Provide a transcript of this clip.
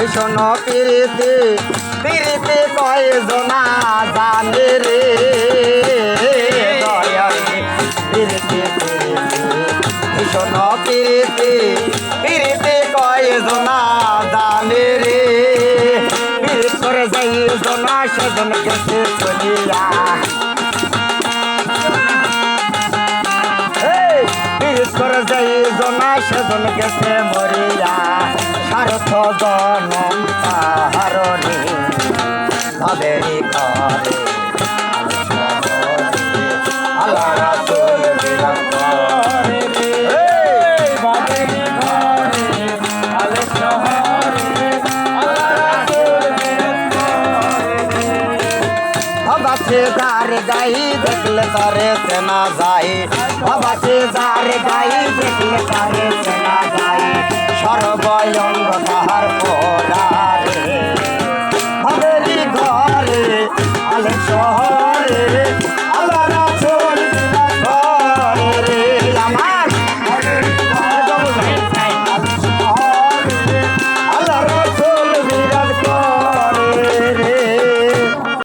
ভীষণ প্রীতি প্রীতি কয়জনা জানে রে দয়াল প্রীতি ভীষণ প্রীতি প্রীতি কয়জনা জানে রে প্রীত করে যাই জনা সেজন গেছে চলিয়া করে যাই জনা সেজন গেছে মরিয়া স্বার্থ জনম তাহারণী ভাবেরি করে আল্লাহ রাসূল বিরাম করে ভাবেরি করে আলে শহরে আল্লাহ রাসূল বিরাম করে বাবাছে যার গাই দেখলে তারে চেনা যায় বাবাছে যার গাই দেখলে তারে চেনা যায় সর্বয়ঙ্গ তাহার